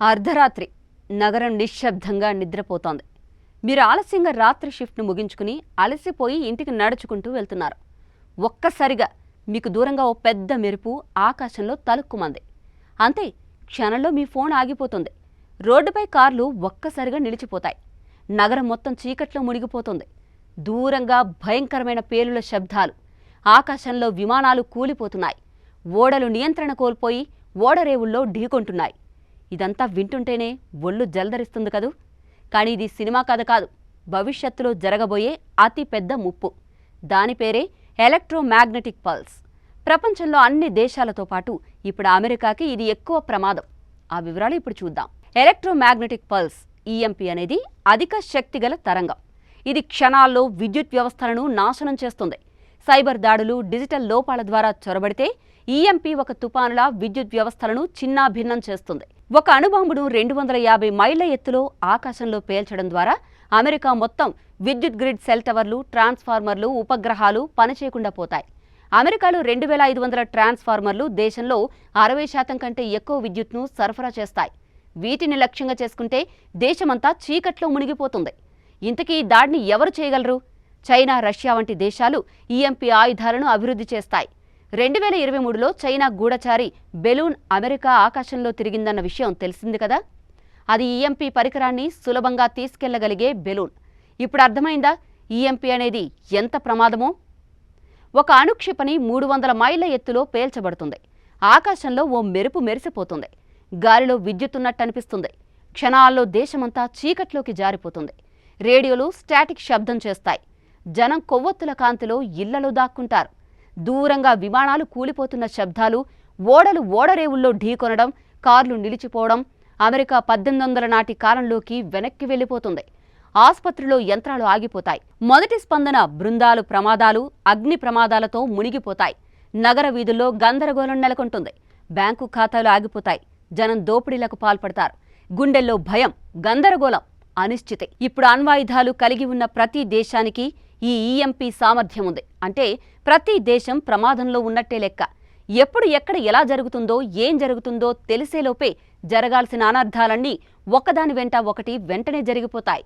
అర్ధరాత్రి నగరం నిశ్శబ్దంగా నిద్రపోతోంది. మీరు ఆలస్యంగా రాత్రి షిఫ్ట్ను ముగించుకుని అలసిపోయి ఇంటికి నడుచుకుంటూ వెళ్తున్నారు. ఒక్కసారిగా మీకు దూరంగా ఓ పెద్ద మెరుపు ఆకాశంలో తలుక్కుమంది. అంతే, క్షణంలో మీ ఫోన్ ఆగిపోతుంది. రోడ్డుపై కార్లు ఒక్కసారిగా నిలిచిపోతాయి. నగరం మొత్తం చీకట్లో మునిగిపోతుంది. దూరంగా భయంకరమైన పేలుల శబ్దాలు, ఆకాశంలో విమానాలు కూలిపోతున్నాయి. ఓడలు నియంత్రణ కోల్పోయి ఓడరేవుల్లో ఢీకొంటున్నాయి. ఇదంతా వింటుంటేనే ఒళ్ళు జలదరిస్తుంది కదూ. కానీ ఇది సినిమా కథ కాదు, భవిష్యత్తులో జరగబోయే అతి పెద్ద ముప్పు. దాని పేరే ఎలక్ట్రోమాగ్నెటిక్ పల్స్. ప్రపంచంలో అన్ని దేశాలతో పాటు ఇప్పుడు అమెరికాకి ఇది ఎక్కువ ప్రమాదం. ఆ వివరాలు ఇప్పుడు చూద్దాం. ఎలక్ట్రోమాగ్నెటిక్ పల్స్ ఈఎంపీ అనేది అధిక శక్తిగల తరంగం. ఇది క్షణాల్లో విద్యుత్ వ్యవస్థలను నాశనం చేస్తుంది. సైబర్ దాడులు, డిజిటల్ లోపాల ద్వారా చొరబడితే ఈఎంపీ ఒక తుపానులా విద్యుత్ వ్యవస్థలను చిన్నాభిన్నం చేస్తుంది. ఒక అణుబాంబును 250 మైళ్ల ఎత్తులో ఆకాశంలో పేల్చడం ద్వారా అమెరికా మొత్తం విద్యుత్ గ్రిడ్, సెల్ టవర్లు, ట్రాన్స్ఫార్మర్లు, ఉపగ్రహాలు పనిచేయకుండా పోతాయి. అమెరికాలో 2500 ట్రాన్స్ఫార్మర్లు దేశంలో 60% కంటే ఎక్కువ విద్యుత్ను సరఫరా చేస్తాయి. వీటిని లక్ష్యంగా చేసుకుంటే దేశమంతా చీకట్లో మునిగిపోతుంది. ఇంతకీ ఈ దాడిని ఎవరు చేయగలరు? చైనా, రష్యా వంటి దేశాలు ఈఎంపీ ఆయుధాలను అభివృద్ధి చేస్తాయి. 2023లో చైనా గూఢచారి బెలూన్ అమెరికా ఆకాశంలో తిరిగిందన్న విషయం తెలిసింది కదా. అది ఈఎంపీ పరికరాన్ని సులభంగా తీసుకెళ్లగలిగే బెలూన్. ఇప్పుడు అర్థమైందా ఈఎంపీ అనేది ఎంత ప్రమాదమో? ఒక అణుక్షిపణి 300 మైళ్ల ఎత్తులో పేల్చబడుతుంది. ఆకాశంలో ఓ మెరుపు మెరిసిపోతుంది. గాలిలో విద్యుత్తున్నట్టు అనిపిస్తుంది. క్షణాల్లో దేశమంతా చీకట్లోకి జారిపోతుంది. రేడియోలు స్టాటిక్ శబ్దం చేస్తాయి. జనం కొవ్వొత్తుల కాంతిలో ఇళ్లలో దాక్కుంటారు. దూరంగా విమానాలు కూలిపోతున్న శబ్దాలు, ఓడలు ఓడరేవుల్లో ఢీకొనడం, కార్లు నిలిచిపోవడం. అమెరికా 1800 నాటి కాలంలోకి వెనక్కి వెళ్లిపోతుంది. ఆసుపత్రిలో యంత్రాలు ఆగిపోతాయి. మొదటి స్పందన బృందాలు ప్రమాదాలు, అగ్ని ప్రమాదాలతో మునిగిపోతాయి. నగర వీధుల్లో గందరగోళం నెలకొంటుంది. బ్యాంకు ఖాతాలు ఆగిపోతాయి. జనం దోపిడీలకు పాల్పడతారు. గుండెల్లో భయం, గందరగోళం, అనిశ్చితి. ఇప్పుడు అణ్వాయుధాలు కలిగి ఉన్న ప్రతి దేశానికి ఈ ఈఎంపీ సామర్థ్యం ఉంది. అంటే ప్రతి దేశం ప్రమాదంలో ఉన్నట్టే లెక్క. ఎప్పుడు ఎక్కడ ఎలా జరుగుతుందో, ఏం జరుగుతుందో తెలిసేలోపే జరగాల్సిన అనర్థాలన్నీ ఒకదాని వెంట ఒకటి వెంటనే జరిగిపోతాయి.